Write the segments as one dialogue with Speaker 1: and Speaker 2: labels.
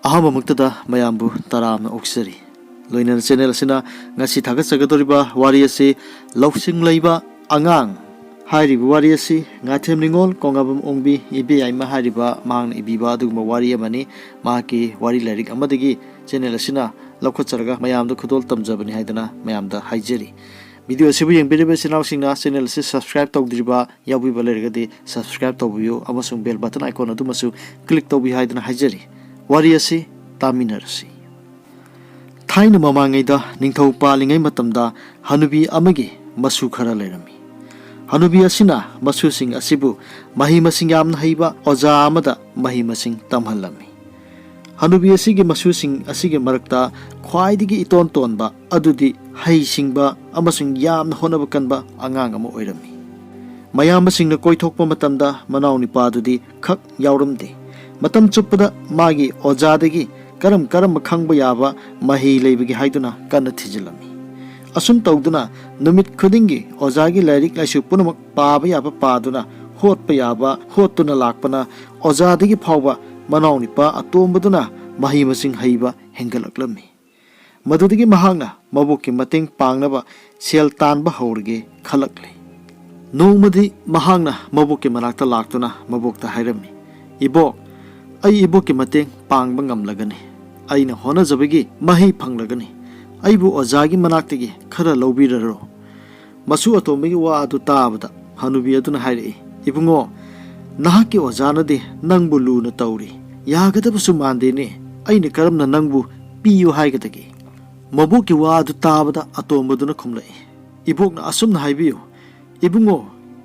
Speaker 1: अहममुक्तदा मयामबु तरामना ओक्सरी लोइना channel असना ngasi थागतसगदोरिबा वारी असि लौसिंग लैबा अंगांग हारिबा वारी असि ngathem ningol kongabam ongbi ibe aima hariba mang ibiba aduguma वारी amani माकी वारी लाइरिक अमदगी चैनल असना लौखचरगा मयामदा खुदोल तमजबनि हाइदना मयामदा हाइजरी वीडियो सिबु येंबिरिबा सिनावसिंगना चैनल से सब्सक्राइब तौद्रिबा याबिबा लेरगदि सब्सक्राइब तौबियो अमसुंग बेल बटन आइकॉन अदुमसु क्लिक तौबि हाइदना हाइजरी वारी असि तामिनरसि थाइन ममांगैदा निंथौ पालिंगै मतमदा हनुबी अमगी मसु खरा लेरमी हनुबी असिना मसुसिंग असिबु मही मसिंग यामना हईबा ओजा अमदा मही मसिंग तमहलमी हनुबी असिगे मसुसिंग असिगे मरक्ता ख्वाइदिगी इतोन तोनबा अदुदि हईसिंगबा अमसुंग यामना होनबा कनबा अंगांग अमा ओइरमी मयामसिंगना कोइथोकपा मतमदा मनाव निपादुदि खक यावरमदे मतम चुप्पदा मागी ओजादगी करम खंगबा याबा मही लेबगी हाइदुना कन्न थिजिलमी असुम तौदुना नुमित खुदिंगी ओजागी लाइरिक लाइसु पुनमक पाबा याबा पादुना होतपा याबा होतुना लाकपना ओजादगी फावबा मनाव निपा अतोंबदुना मही मसिंग हईबा हेंगलकलमी मदुदगी महांगना मबोकि मतेंग पांगनबा cell तानबा हौरगे खलकले नोमदि महांगना मबोकि मनाक्ता लाक्तुना मबोकता हाइरमी इबोक I इबोकि मतेंग पांगबा ngamlagani aina honajabagi mahi phanglagani aibu ojaगी manaktagi khara lobiraro masu atombagi wa adu tabada hanubi aduna hairi ibungo nahaki ojanade nangbu luna tawri yagadabu sumande ne aina karamna nangbu piyu haigadagi mabuki wa adu tabada atombaduna khumlai ibokna asumna haibiyo ibungo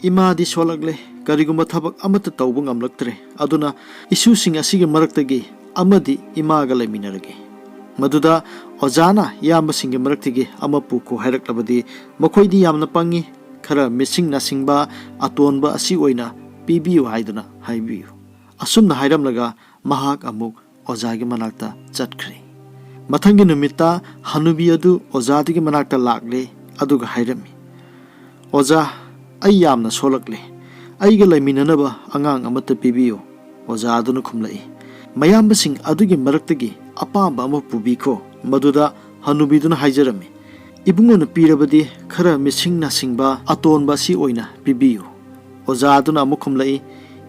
Speaker 1: imadi solagle kariguma thabak amata tawbu ngamlaktre aduna isu sing asige maraktagi amadi imaga laiminarage maduda ojana yamba singe maraktigi ama puko hairaklabadi makoidi yamna pangi khara missing nasingba atonba asi oina pibiu haiduna haibiu asumna hairamlaga mahak amuk ojagi manakta chatkhre mathangi numita hanubi adu ojadigi manakta lakle aduga hairami oja ai yamna solakle aiga laiminanaba angang amata pibiu oja aduna khumlai mayambasing adugi maraktagi apamba ama pubiko maduda hanubiduna haijarami ibungona pirabadi khara missing nasingba atonba si oina pibiu oja aduna amukhumlai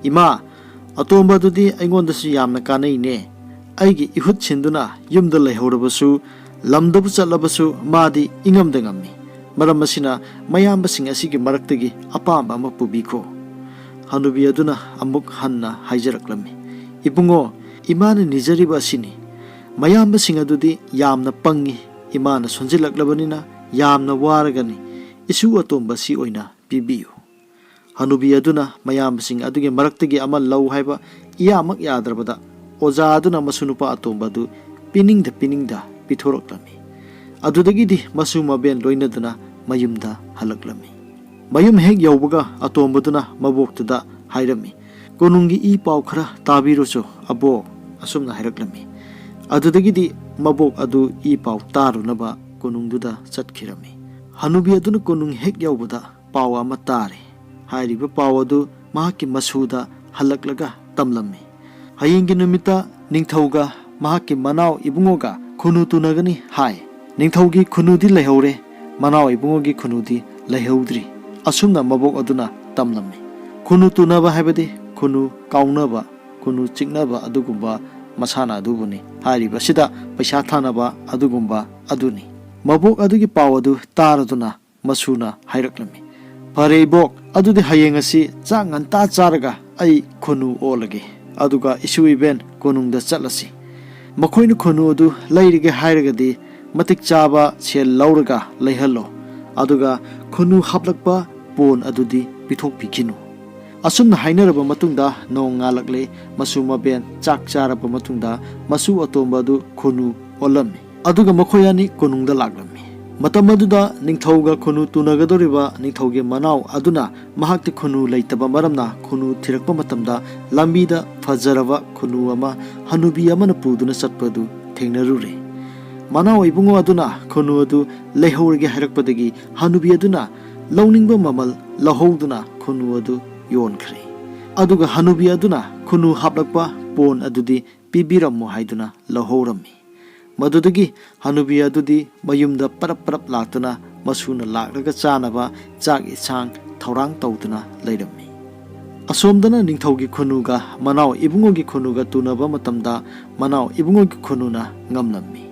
Speaker 1: ima atomba dudi aingonda su yamna kanai ne aigi ihut chinduna yumda lehorabasu lamdabu chatlabasu madi ingamda ngammi maram asina mayambasing asigi maraktagi apamba ama pubiko hanubi aduna amuk hanna haijaraklami ibungo imana nijariba asini mayamba singadudi yamna pangi imana sonjilaklabanina yamna waragani isu atomba si oina pibiu hanubi aduna mayamba sing aduge maraktagi ama law haiba iyamak yadrabada oja aduna masunupa atomba du piningda pithoroklami adudagidi masuma ben loinaduna mayumda halaklami mayum hek yawbaga atombaduna maboktuda hairami konungi i paw khara tabirocho abo asumna hairaklami adudagidi mabok adu i paw tarunaba konungduda chatkhirami hanubi aduna konung hek yawbada paw ama tare hairiba paw adu mahaki masuda halaklaga tamlami hayingi numita ningthauga mahaki manaw ibungoga khunu tunagani hai ningthaugi khunudi lehore manaw ibungogi khunudi lehaudri asumna mabok aduna tamlami khunu tunaba haibadi khunu kaunaba khunu chiknaba adugumba masana adubuni hariba sida paisa thanaba adugumba aduni mabok adugi pawadu taraduna masuna hairaklami pare bok adudi hayengasi changan ta charaga ai khunu olage aduga isu event konungda chatlasi makhoina khunu adu lairige hairagadi matik chaba sel lauraga leihalo aduga khunu haplakpa pon adudi pithok pikinu asumna hainaraba matungda nong ngalakle masu maben chak charaba matungda masu atomba du khunu olami aduga makhoyani konungda laglami matam aduda ningthauga khunu tunagadoriba ningthauge manaw aduna mahakti khunu leitaba maramna khunu thirakpa matamda lambida fajaraba khunu ama hanubi amana puduna satpadu thengnarure manaw ibungo aduna khunu adu lehorge harakpadagi hanubi aduna lawningba mamal lahouduna khunu adu yon khre aduga hanubi aduna khunu haplakpa pon adudi ꯄꯤꯕꯤꯔꯝꯃꯨ ꯍꯥꯏꯗꯨꯅ ꯂꯧꯍꯧꯔꯝꯃꯤ꯫ ꯃꯗꯨꯗꯒꯤ ꯍꯅꯨꯕꯤ ꯑꯗꯨꯗꯤ ꯃꯌꯨꯝꯗ ꯄꯔꯞ ꯂꯥꯛꯇꯨꯅ ꯃꯁꯨꯅ ꯂꯥꯛꯂꯒ ꯆꯥꯅꯕ ꯆꯥꯛ ꯏꯟꯁꯥꯡ ꯊꯧꯔꯥꯡ ꯇꯧꯗꯨꯅ ꯂꯩꯔꯝꯃꯤ꯫ ꯑꯁꯣꯝꯗꯅ ꯅꯤꯡꯊꯧꯒꯤ ꯈꯨꯟꯅꯨꯒ ꯃꯅꯥꯎ ꯏꯕꯨꯡꯉꯣꯒꯤ ꯈꯨꯟꯅꯨꯒ ꯇꯨꯅꯕ ꯃꯇꯝꯗ ꯃꯅꯥꯎ ꯏꯕꯨꯡꯉꯣꯒꯤ ꯈꯨꯟꯅꯨꯅ ꯉꯝꯂꯝꯃꯤ꯫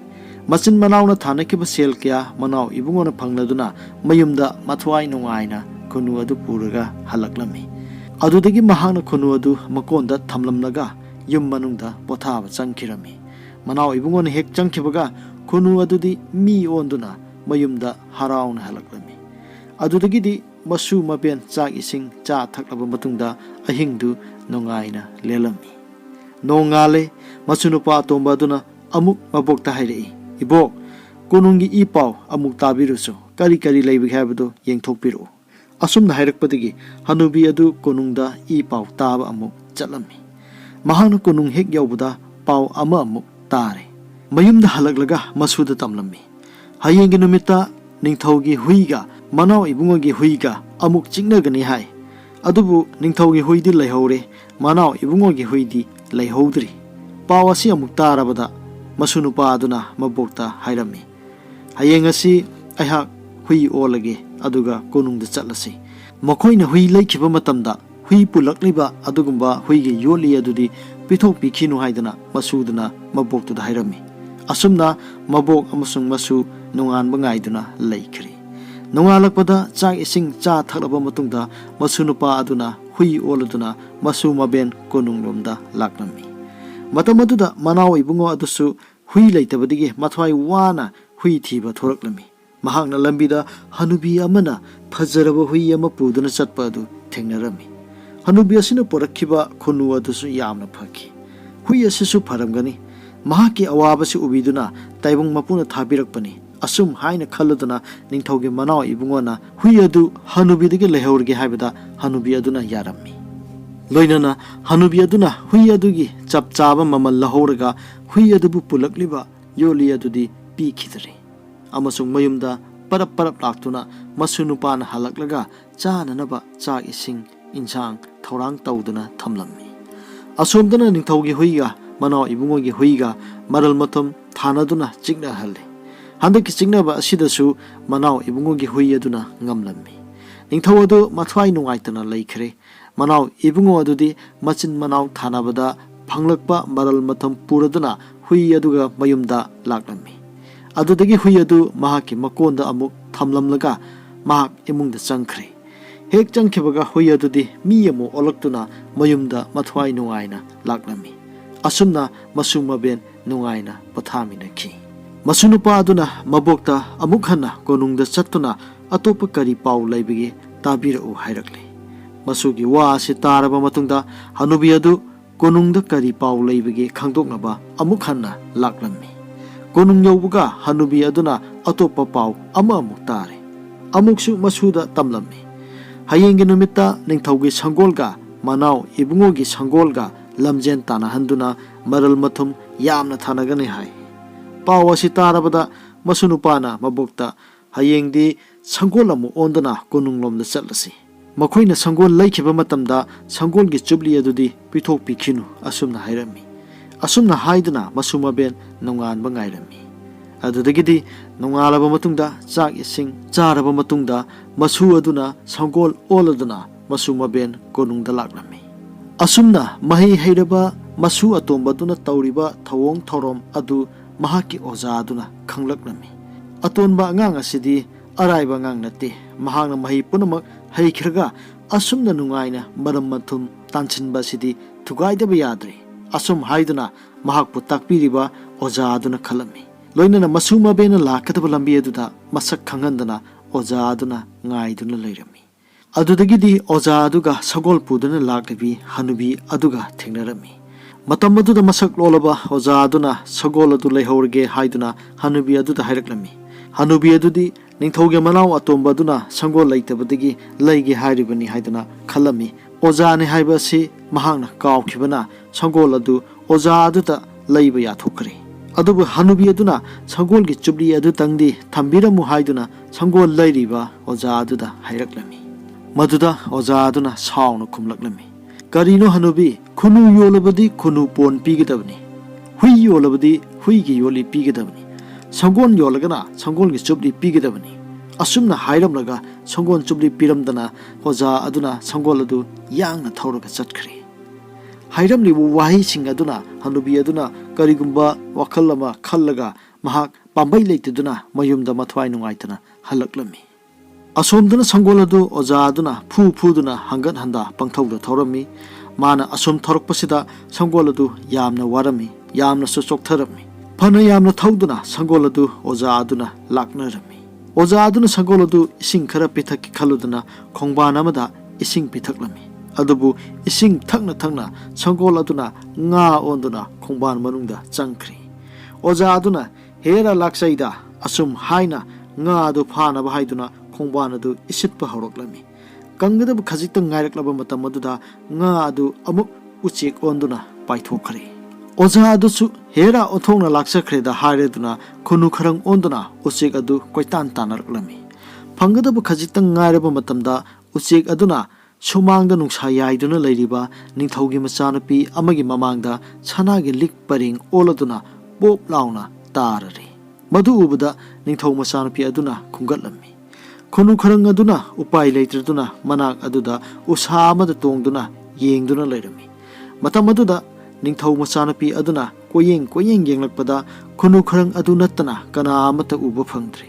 Speaker 1: ꯃꯆꯤꯟ ꯃꯅꯥꯎꯅ ꯊꯥꯅꯈꯤꯕ ꯁꯦꯜ ꯀꯌꯥ ꯃꯅꯥꯎ ꯏꯕꯨꯡꯉꯣꯅ ꯐꯪꯂꯗꯨꯅ ꯃꯌꯨꯝꯗ ꯃꯊ꯭ꯋꯥꯏ ꯅꯨꯡꯉꯥꯏꯅ ꯈꯨꯟꯅꯨ ꯑꯗꯨ ꯄꯨꯔꯒ ꯍꯜꯂꯛꯂꯝꯃꯤ꯫ ꯑꯗꯨꯗꯒꯤ ꯃꯍꯥꯛꯅ ꯈꯨꯟꯅꯨ ꯑꯗꯨ ꯃꯀꯣꯟꯗ ꯊꯝꯂꯝꯂꯒ ꯌꯨꯝ ꯃꯅꯨꯡꯗ ꯄꯣꯊꯥꯕ ꯆꯪꯈꯤꯔꯝꯃꯤ꯫ ꯃꯅꯥꯎ ꯏꯕꯨꯡꯉꯣꯅ ꯍꯦꯛ ꯆꯪꯈꯤꯕꯒ ꯈꯨꯟꯅꯨ ꯑꯗꯨꯗꯤ ꯃꯤ ꯑꯣꯟꯗꯨꯅ ꯃꯌꯨꯝꯗ ꯍꯔꯥꯎꯅ ꯍꯜꯂꯛꯂꯝꯃꯤ꯫ ꯑꯗꯨꯗꯒꯤꯗꯤ ꯃꯁꯨ ꯃꯕꯦꯟ ꯆꯥꯛ ꯏꯁꯤꯡ ꯆꯥ ꯊꯛꯂꯕ ꯃꯇꯨꯡꯗ ꯑꯍꯤꯡꯗꯨ ꯅꯨꯡꯉꯥꯏꯅ ꯂꯦꯜꯂꯝꯃꯤ꯫ ꯅꯣꯡꯉꯥꯜꯂꯦ, ꯃꯁꯨꯅꯨꯄꯥ ꯑꯇꯣꯝꯕ ꯑꯗꯨꯅ ꯑꯃꯨꯛ ꯃꯕꯣꯛꯇ ꯍꯥꯏꯔꯛꯏ, "ꯏꯕꯣꯛ, ꯀꯣꯅꯨꯡꯒꯤ ꯏ ꯄꯥꯎ ꯑꯃꯨꯛ ꯇꯥꯕꯤꯔꯨꯆꯣ, ꯀꯔꯤ ꯀꯔꯤ ꯂꯩꯕꯒꯦ ꯍꯥꯏꯕꯗꯨ ꯌꯦꯡꯊꯣꯛꯄꯤꯔꯛꯎ." ꯑꯁꯨꯝꯅ ꯍꯥꯏꯔꯛꯄꯗꯒꯤ ꯍꯅꯨꯕꯤ ꯑꯗꯨ ꯀꯣꯅꯨꯡꯗ ꯏ ꯄꯥꯎ ꯇꯥꯕ ꯑꯃꯨꯛ ꯆꯠꯂꯝꯃꯤ꯫ ꯃꯍꯥꯛꯅ ꯀꯣꯅꯨꯡ ꯍꯦꯛ ꯌꯧꯕꯗ ꯄꯥꯎ ꯑꯃ ꯑꯃꯨꯛ ꯇꯥꯔꯦ꯫ ꯃꯌꯨꯝꯗ ꯍꯜꯂꯛꯂꯒ ꯃꯁꯨꯗ ꯇꯝꯂꯝꯃꯤ, "ꯍꯌꯦꯡꯒꯤ ꯅꯨꯃꯤꯠꯇ ꯅꯤꯡꯊꯧꯒꯤ ꯍꯨꯏꯒ ꯃꯅꯥꯎ ꯏꯕꯨꯡꯉꯣꯒꯤ ꯍꯨꯏꯒ ꯑꯃꯨꯛ ꯆꯤꯛꯅꯒꯅꯤ ꯍꯥꯏ꯫ ꯑꯗꯨꯕꯨ ꯅꯤꯡꯊꯧꯒꯤ ꯍꯨꯏꯗꯤ ꯂꯩꯍꯧꯔꯦ, ꯃꯅꯥꯎ ꯏꯕꯨꯡꯉꯣꯒꯤ ꯍꯨꯏꯗꯤ ꯂꯩꯍꯧꯗ꯭ꯔꯤ." ꯄꯥꯎ ꯑꯁꯤ ꯑꯃꯨꯛ ꯇꯥꯔꯕꯗ ꯃꯁꯨꯅꯨꯄꯥ ꯑꯗꯨꯅ ꯃꯕꯣꯛꯇ ꯍꯥꯏꯔꯝꯃꯤ, "ꯍꯌꯦꯡ ꯑꯁꯤ ꯑꯩꯍꯥꯛ ꯍꯨꯏ ꯑꯣꯜꯂꯒꯦ, ꯑꯗꯨꯒ ꯀꯣꯅꯨꯡꯗ ꯆꯠꯂꯁꯤ꯫ ꯃꯈꯣꯏꯅ ꯍꯨꯏ ꯂꯩꯈꯤꯕ ꯃꯇꯝꯗ ꯍꯨꯏ ꯄꯨꯜꯂꯛꯂꯤꯕ ꯑꯗꯨꯒꯨꯝꯕ ꯍꯨꯏꯒꯤ ꯌꯣꯠꯂꯤ ꯑꯗꯨꯗꯤ ꯄꯤꯊꯣꯛꯄꯤꯈꯤꯅꯨ" ꯍꯥꯏꯗꯅ ꯃꯁꯨꯗꯨꯅ ꯃꯕꯣꯛꯇꯨꯗ ꯍꯥꯏꯔꯝꯃꯤ꯫ ꯑꯁꯨꯝꯅ ꯃꯕꯣꯛ ꯑꯃꯁꯨꯡ ꯃꯁꯨ ꯅꯣꯡꯉꯥꯟꯕ ꯉꯥꯏꯗꯨꯅ ꯂꯩꯈ꯭ꯔꯦ꯫ ꯅꯣꯡꯉꯥꯜꯂꯛꯄꯗ ꯆꯥꯛ ꯏꯁꯤꯡ ꯆꯥ ꯊꯛꯂꯕ ꯃꯇꯨꯡꯗ ꯃꯁꯨꯅꯨꯄꯥ ꯑꯗꯨꯅ ꯍꯨꯏ ꯑꯣꯜꯂꯗꯨꯅ ꯃꯁꯨ ꯃꯕꯦꯟ ꯀꯣꯅꯨꯡꯂꯣꯝꯗ ꯂꯥꯛꯂꯝꯃꯤ꯫ ꯃꯇꯝ ꯑꯗꯨꯗ ꯃꯅꯥꯎ ꯏꯕꯨꯡꯉꯣ ꯑꯗꯨꯁꯨ ꯍꯨꯏ ꯂꯩꯇꯕꯗꯒꯤ ꯃꯊ꯭ꯋꯥꯏ ꯋꯥꯅ ꯍꯨꯏ ꯊꯤꯕ ꯊꯣꯔꯛꯂꯝꯃꯤ꯫ ꯃꯍꯥꯛꯅ ꯂꯝꯕꯤꯗ ꯍꯅꯨꯕꯤ ꯑꯃꯅ ꯐꯖꯔꯕ ꯍꯨꯏ ꯑꯃ ꯄꯨꯗꯨꯅ ꯆꯠꯄ ꯑꯗꯨ ꯊꯦꯡꯅꯔꯝꯃꯤ꯫ ꯍꯅꯨꯕꯤ ꯑꯁꯤꯅ ꯄꯨꯔꯛꯈꯤꯕ ꯈꯨꯟꯅꯨ ꯑꯗꯨꯁꯨ ꯌꯥꯝꯅ ꯐꯈꯤ꯫ ꯍꯨꯏ ꯑꯁꯤꯁꯨ ꯐꯔꯝꯒꯅꯤ, ꯃꯍꯥꯛꯀꯤ ꯑꯋꯥꯕꯁꯤ ꯎꯕꯤꯗꯨꯅ ꯇꯥꯏꯕꯪ ꯃꯄꯨꯅ ꯊꯥꯕꯤꯔꯛꯄꯅꯤ꯫ ꯑꯁꯨꯝ ꯍꯥꯏꯅ ꯈꯜꯂꯗꯨꯅ ꯅꯤꯡꯊꯧꯒꯤ ꯃꯅꯥꯎ ꯏꯕꯨꯡꯉꯣꯅ ꯍꯨꯏ ꯑꯗꯨ ꯍꯅꯨꯕꯤꯗꯒꯤ ꯂꯩꯍꯧꯔꯒꯦ ꯍꯥꯏꯕꯗ ꯍꯅꯨꯕꯤ ꯑꯗꯨꯅ ꯌꯥꯔꯝꯃꯤ꯫ ꯂꯣꯏꯅꯅ ꯍꯅꯨꯕꯤ ꯑꯗꯨꯅ ꯍꯨꯏ ꯑꯗꯨꯒꯤ ꯆꯞ ꯆꯥꯕ ꯃꯃꯜ ꯂꯧꯍꯧꯔꯒ ꯍꯨꯏ ꯑꯗꯨꯕꯨ ꯄꯨꯜꯂꯛꯂꯤꯕ ꯌꯣꯠꯂꯤ ꯑꯗꯨꯗꯤ ꯄꯤꯈꯤꯗ꯭ꯔꯦ꯫ ꯑꯃꯁꯨꯡ ꯃꯌꯨꯝꯗ ꯄꯔꯞ ꯂꯥꯛꯇꯨꯅ ꯃꯁꯨ ꯅꯨꯄꯥꯅ ꯍꯜꯂꯛꯂꯒ ꯆꯥꯅꯅꯕ ꯆꯥꯛ ꯏꯁꯤꯡ ꯏꯟꯁꯥꯡ ꯊꯧꯔꯥꯡ ꯇꯧꯗꯨꯅ ꯊꯝꯂꯝꯃꯤ꯫ ꯑꯁꯣꯝꯗꯅ ꯅꯤꯡꯊꯧꯒꯤ ꯍꯨꯏꯒ ꯃꯅꯥꯎ ꯏꯕꯨꯡꯉꯣꯒꯤ ꯍꯨꯏꯒ ꯃꯔꯜ ꯃꯊꯨꯝ ꯊꯥꯅꯗꯨꯅ ꯆꯤꯛꯅꯍꯜꯂꯤ꯫ ꯍꯟꯗꯛꯀꯤ ꯆꯤꯛꯅꯕ ꯑꯁꯤꯗꯁꯨ ꯃꯅꯥꯎ ꯏꯕꯨꯡꯉꯣꯒꯤ ꯍꯨꯏ ꯑꯗꯨꯅ ꯉꯝꯂꯝꯃꯤ꯫ ꯅꯤꯡꯊꯧ ꯑꯗꯨ ꯃꯊ꯭ꯋꯥꯏ ꯅꯨꯡꯉꯥꯏꯇꯅ ꯂꯩꯈ꯭ꯔꯦ꯫ ꯃꯅꯥꯎ ꯏꯕꯨꯡꯉꯣ ꯑꯗꯨꯗꯤ ꯃꯆꯤन ꯃꯅꯥꯎ ꯊꯥꯅꯕꯗ ꯐꯪꯂꯛꯄ ꯃꯔꯜ ꯃꯊꯨꯝ ꯄꯨꯔꯗꯨꯅ ꯍꯨꯏ ꯑꯗꯨꯒ ꯃꯌꯨꯝꯗ ꯂꯥꯛꯂꯝꯃꯤ꯫ ꯑꯗꯨꯗꯒꯤ ꯍꯨꯏ ꯑꯗꯨ ꯃꯍꯥꯛꯀꯤ ꯃꯀꯣꯟꯗ ꯑꯃꯨꯛ ꯊꯝꯂꯝꯂꯒ ꯃꯍꯥꯛ ꯏꯃꯨꯡꯗ ꯆꯪꯈ꯭ꯔꯦ꯫ ꯍꯦꯛ ꯆꯪꯈꯤꯕꯒ ꯍꯨꯏ ꯑꯗꯨꯗꯤ ꯃꯤ ꯑꯃꯨꯛ ꯑꯣꯜꯂꯛꯇꯨꯅ ꯃꯌꯨꯝꯗ ꯃꯊ꯭ꯋꯥꯏ ꯅꯨꯡꯉꯥꯏꯅ ꯂꯥꯛꯂꯝꯃꯤ꯫ ꯑꯁꯨꯝꯅ ꯃꯁꯨ ꯃꯕꯦꯟ ꯅꯨꯡꯉꯥꯏꯅ ꯄꯣꯊꯥꯃꯤꯟꯅꯈꯤ꯫ ꯃꯁꯨꯅꯨꯄꯥ ꯑꯗꯨꯅ ꯃꯕꯣꯛꯇ ꯑꯃꯨꯛ ꯍꯟꯅ ꯀꯣꯅꯨꯡꯗ ꯆꯠꯇꯨꯅ ꯑꯇꯣꯞꯄ ꯀꯔꯤ ꯄꯥꯎ ꯂꯩꯕꯒꯦ ꯇꯥꯕꯤꯔꯛꯎ ꯍꯥꯏꯔꯛꯂꯤ꯫ ꯃꯁꯨꯒꯤ ꯋꯥ ꯑꯁꯤ ꯇꯥꯔꯕ ꯃꯇꯨꯡꯗ ꯍꯅꯨꯕꯤ ꯑꯗꯨ ꯀꯣꯅꯨꯡꯗ ꯀꯔꯤ ꯄꯥꯎ ꯂꯩꯕꯒꯦ ꯈꯪꯗꯣꯛꯅꯕ ꯑꯃꯨꯛ ꯍꯟꯅ ꯂꯥꯛꯂꯝꯃꯤ꯫ ꯀꯣꯅꯨꯡ ꯌꯧꯕꯒ ꯍꯅꯨꯕꯤ ꯑꯗꯨꯅ ꯑꯇꯣꯞꯄ ꯄꯥꯎ ꯑꯃꯨꯛ ꯇꯥꯔꯦ꯫ ꯑꯃꯨꯛꯁꯨ ꯃꯁꯨꯗ ꯇꯝꯂꯝꯃꯤ, "ꯍꯌꯦꯡꯒꯤ ꯅꯨꯃꯤꯠꯇ ꯅꯤꯡꯊꯧꯒꯤ ꯁꯪꯒꯣꯜꯒ ꯃꯅꯥꯎ ꯏꯕꯨꯡꯉꯣꯒꯤ ꯁꯪꯒꯣꯜꯒ ꯂꯝꯖꯦꯟ ꯇꯥꯟꯅꯍꯟꯗꯨꯅ ꯃꯔꯜ ꯃꯊꯨꯝ ꯌꯥꯝꯅ ꯊꯥꯅꯒꯅꯤ ꯍꯥꯏ." ꯄꯥꯎ ꯑꯁꯤ ꯇꯥꯔꯕꯗ ꯃꯁꯨꯅꯨꯄꯥꯅ ꯃꯕꯣꯛꯇ, "ꯍꯌꯦꯡꯗꯤ ꯁꯪꯒꯣꯜ ꯑꯃꯨꯛ ꯑꯣꯟꯗꯨꯅ ꯀꯣꯅꯨꯡꯂꯣꯝꯗ ꯆꯠꯂꯁꯤ. ꯃꯈꯣꯏꯅ ꯁꯪꯒꯣꯜ ꯂꯩꯈꯤꯕ ꯃꯇꯝꯗ ꯁꯪꯒꯣꯜꯒꯤ ꯆꯨꯞꯂꯤ ꯑꯗꯨꯗꯤ ꯄꯤꯊꯣꯛꯄꯤꯈꯤꯅꯨ" ꯑꯁꯨꯝꯅ ꯍꯥꯏꯔꯝꯃꯤ꯫ ꯑꯁꯨꯝꯅ ꯍꯥꯏꯗꯨꯅ ꯃꯁꯨ ꯃꯕꯦꯟ ꯅꯣꯡꯉꯥꯟꯕ ꯉꯥꯏꯔꯝꯃꯤ꯫ ꯑꯗꯨꯗꯒꯤꯗꯤ ꯅꯣꯡꯉꯥꯜꯂꯕ ꯃꯇꯨꯡꯗ ꯆꯥꯛ ꯏꯁꯤꯡ ꯆꯥꯔꯕ ꯃꯇꯨꯡꯗ ꯃꯁꯨ ꯑꯗꯨꯅ ꯁꯪꯒꯣꯜ ꯑꯣꯜꯂꯗꯨꯅ ꯃꯁꯨ ꯃꯕꯦꯟ ꯀꯣꯅꯨꯡꯗ ꯂꯥꯛꯂꯝꯃꯤ꯫ ꯑꯁꯨꯝꯅ ꯃꯍꯩ ꯍꯩꯔꯕ ꯃꯁꯨ ꯑꯇꯣꯝꯕꯗꯨꯅ ꯇꯧꯔꯤꯕ ꯊꯧꯑꯣꯡ ꯊꯧꯔꯝ ꯑꯗꯨ ꯃꯍꯥꯛꯀꯤ ꯑꯣꯖꯥ ꯑꯗꯨꯅ ꯈꯪꯂꯛꯂꯝꯃꯤ꯫ ꯑꯇꯣꯟꯕ ꯑꯉꯥꯡ ꯑꯁꯤꯗꯤ ꯑꯔꯥꯏꯕ ꯑꯉꯥꯡ ꯅꯠꯇꯦ, ꯃꯍꯥꯛꯅ ꯃꯍꯩ ꯄꯨꯝꯅꯃꯛ ꯍꯩꯈ꯭ꯔꯒ ꯑꯁꯨꯝꯅ ꯅꯨꯡꯉꯥꯏꯅ ꯃꯔꯝ ꯃꯊꯨꯝ ꯇꯥꯟꯁꯤꯟꯕ ꯑꯁꯤꯗꯤ ꯊꯨꯒꯥꯏꯗꯕ ꯌꯥꯗ꯭ꯔꯦ꯫ ꯑꯁꯨꯝ ꯍꯥꯏꯗꯨꯅ ꯃꯍꯥꯛꯄꯨ ꯇꯥꯛꯄꯤꯔꯤꯕ ꯑꯣꯖꯥ ꯑꯗꯨꯅ ꯈꯜꯂꯝꯃꯤ꯫ ꯂꯣꯏꯅꯅ ꯃꯁꯨ ꯃꯕꯦꯟꯅ ꯂꯥꯛꯀꯗꯕ ꯂꯝꯕꯤ ꯑꯗꯨꯗ ꯃꯁꯛ ꯈꯪꯍꯟꯗꯅ ꯑꯣꯖꯥ ꯑꯗꯨꯅ ꯉꯥꯏꯗꯨꯅ ꯂꯩꯔꯝꯃꯤ꯫ ꯑꯗꯨꯗꯒꯤꯗꯤ ꯑꯣꯖꯥ ꯑꯗꯨꯒ ꯁꯒꯣꯜ ꯄꯨꯗꯨꯅ ꯂꯥꯛꯂꯤꯕꯤ ꯍꯅꯨꯕꯤ ꯑꯗꯨꯒ ꯊꯦꯡꯅꯔꯝꯃꯤ꯫ ꯃꯇꯝ ꯑꯗꯨꯗ ꯃꯁꯛ ꯂꯣꯜꯂꯕ ꯑꯣꯖꯥ ꯑꯗꯨꯅ ꯁꯒꯣꯜ ꯑꯗꯨ ꯂꯩꯍꯧꯔꯒꯦ ꯍꯥꯏꯗꯨꯅ ꯍꯅꯨꯕꯤ ꯑꯗꯨꯗ ꯍꯥꯏꯔꯛꯂꯝꯃꯤ꯫ ꯍꯅꯨꯕꯤ ꯑꯗꯨꯗꯤ ꯅꯤꯡꯊꯧꯒꯤ ꯃꯅꯥꯎ ꯑꯇꯣꯝꯕ ꯑꯗꯨꯅ ꯁꯪꯒꯣꯜ ꯂꯩꯇꯕꯗꯒꯤ ꯂꯩꯒꯦ ꯍꯥꯏꯔꯤꯕꯅꯤ ꯍꯥꯏꯗꯨꯅ ꯈꯜꯂꯝꯃꯤ꯫ ꯑꯣꯖꯥꯅꯤ ꯍꯥꯏꯕ ꯑꯁꯤ ꯃꯍꯥꯛꯅ ꯀꯥꯎꯈꯤꯕꯅ ꯁꯪꯒꯣꯜ ꯑꯗꯨ ꯑꯣꯖꯥ ꯑꯗꯨꯗ ꯂꯩꯕ ꯌꯥꯊꯣꯛꯈ꯭ꯔꯦ꯫ ꯑꯗꯨꯕꯨ ꯍꯅꯨꯕꯤ ꯑꯗꯨꯅ ꯁꯪꯒꯣꯜꯒꯤ ꯆꯨꯞꯂꯤ ꯑꯗꯨꯇꯪꯗꯤ ꯊꯝꯕꯤꯔꯝꯃꯨ ꯍꯥꯏꯗꯨꯅ ꯁꯪꯒꯣꯜ ꯂꯩꯔꯤꯕ ꯑꯣꯖꯥ ꯑꯗꯨꯗ ꯍꯥꯏꯔꯛꯂꯝꯃꯤ꯫ ꯃꯗꯨꯗ ꯑꯣꯖꯥ ꯑꯗꯨꯅ ꯁꯥꯎꯅ ꯈꯨꯝꯂꯛꯂꯝꯃꯤ, "ꯀꯔꯤꯅꯣ ꯍꯅꯨꯕꯤ, ꯈꯨꯟꯅꯨ ꯌꯣꯜꯂꯕꯗꯤ ꯈꯨꯟꯅꯨ ꯄꯣꯟ ꯄꯤꯒꯗꯕꯅꯤ. yoolabadi huigi yoli pigedabani sangon yolagana sangon gi chupli pigedabani asumna hairamlaga sangon chupli piramdana hoja aduna sangol adu yangna thawraga chatkhre hairamli bu wahi sing aduna hanubi aduna karigumba wakhal ama khallaga mahak pambai leitiduna mayumda mathwai nungaitana halaklami asomdana sangol adu oja aduna phuduna hangat handa pangthawda thawrami mana asom thorokpasida sangol adu yamna warami yamna su choktharami phana yamna thawduna sangol adu oja aduna laknarami oja aduna sangol adu ising khara pithakki khaluduna khongbana amada ising pithaklami adubu ising thakna sangol aduna nga onduna khongban manungda changkhri oja aduna hera laksaida asum haina nga adu phana ba haiduna khongban adu isitpa horoklami kangadabu khajitang ngairaklaba matam aduda nga adu amuk uchek onduna paithokkhre oja adu su hera othongna laksakre da hareduna khunu kharang onduna uchek adu koitan tanarklami phangadabu khajitang ngairaba matamda uchek aduna sumangda nungsa yaiduna leiriba ningthaugi machanupi amagi mamangda sanagi lik paring oladuna pop launa tarare madu ubada ningthau machanupi aduna khungatlami khunu kharang aduna upai leitraduna manak aduda usa amada tongduna yengduna leirami matam aduda ningthau machanupi aduna koyeng yenglakpada khunu kharang adu nattana kana amata uba phangdri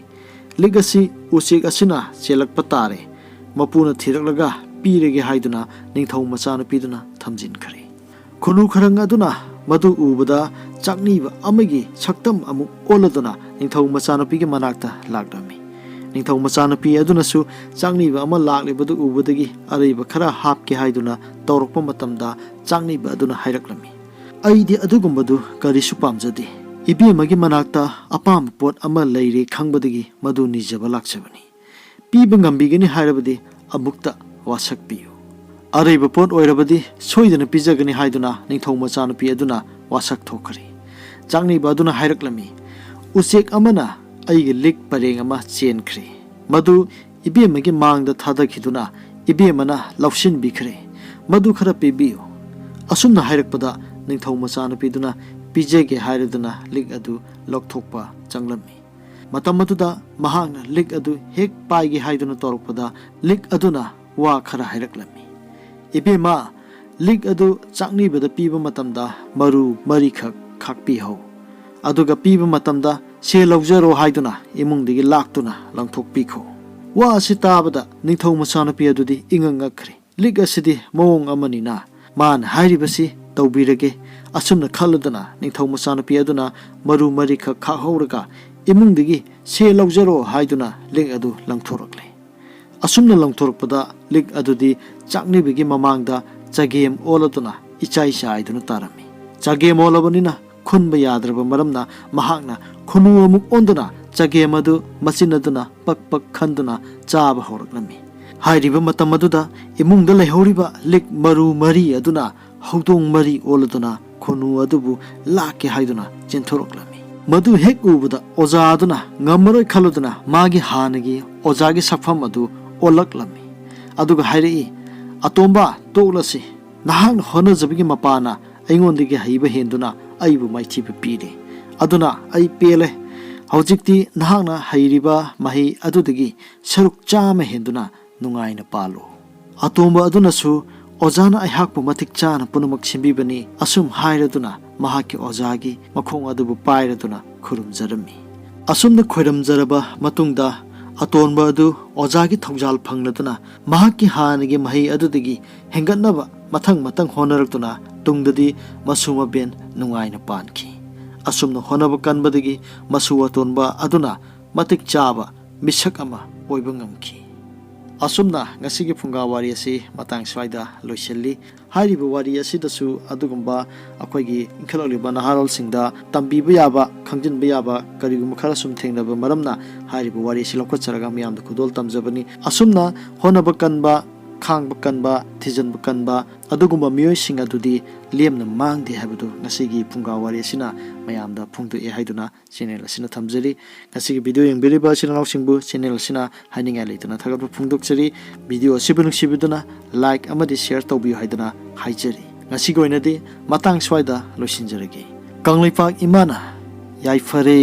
Speaker 1: ligasi usik asina chelakpa tare mapuna thiraklaga pirege haiduna ningthau machanupiduna thamjinkhare khunu kharang aduna madu ubada chakniba amagi saktam amu oladuna ningthau machanupige manakta laklami ningthau machanupi aduna su chakniba ama laklibadu ubadagi areiba khara hapke haiduna tawrokpa matamda chakniba aduna hairaklami aidi adugumbadu karisu pamjadi ibemagi manakta apam pot ama leire khangbadagi madu nijaba lakchabani piba ngambigani hairabadi amukta wasak piyu areiba pot oirabadi soidana pijagani haiduna ningthau machanupi aduna wasak thokari changni baduna hairaklami usek amana aigi lik pareng ama chenkhre madu ibemagi mangda thadakhiduna ibemana lawsin bikhre madu khara pibiyu asumna hairakpada ningthau machanupiduna pijege hairaduna lik adu lokthokpa changlami matam aduda mahangna lik adu hek paigi haiduna torokpada lik aduna wa khara hairaklami ibema lik adu chakni bada piba matamda maru mari khakpi ho aduga piba matamda se lawjaro haiduna imungdigi laktuna langthokpi kho wa asitabada ningthau machanupi adudi ingangakre lik asidi mawong amanina man hairibasi tawbirage asumna khaludana ningthau machanupi aduna maru mari khakhauraga imungdigi se lawjaro haiduna lik adu langthorakle asumna langthorpada lik adudi chaknibigi mamangda chagem oladuna ichai saiduna tarami chagem olabanina khunba yadraba maramna mahakna khunu amuk onduna chagem adu machinaduna pak khanduna chaba horaklami hairiba matam aduda imungda leihoriba lik maru mari aduna haudong mari oladuna khunu adubu lakke haiduna chenthoroklami madu hek ubada oja aduna ngamaroi khaluduna magi hanagi ojagi sakfam adu olaklami aduga hairi atomba toklasi nahang hona jabigi mapana aingondigi haiba henduna aibu maichiba pire aduna ai pele hojikti nahangna hairiba mahi adudagi saruk chama henduna nungaina palo atomba aduna su ojana aihakpu matik chana punamak simbibani asum hairaduna mahaki ojagi makhong adubu pairaduna khurumjarami asumna khoiramjaraba matungda atonba adu ojagi thongjal phangladuna mahaki hanagi mahi adudagi hengatnaba mathang honaraktuna tungdadi masuma ben nungaina panki asumna honaba kanbadagi masu atonba aduna matik chaba misak ama oiba ngamki asumna ngasigi phunga wari asi matang swaida loiselli hairiba wari asidasu adugumba akoigi inkhaloliba naharol singda tambiba yaba khangjinba yaba karigum khara sum thengnaba maramna hairiba wari asi lokacharaga miyamda khudol tamjabani asumna honaba kanba khangba kanba thijanba kanba adugumba miyoi sing adudi lemna mangde habadu ngasigi phunga wari asina mayamda phungdu e haiduna channel asina thamjari ngasigi video yengberiba channel singbu channel asina haninga leituna thagap phungdokchari video asibunuk sibiduna like amadi share tawbiyu haiduna haijari ngasigi oinadi matang swaida loisinjarage Kangleipak ꯏꯃꯥꯅ ꯌꯥꯏꯐꯔꯦ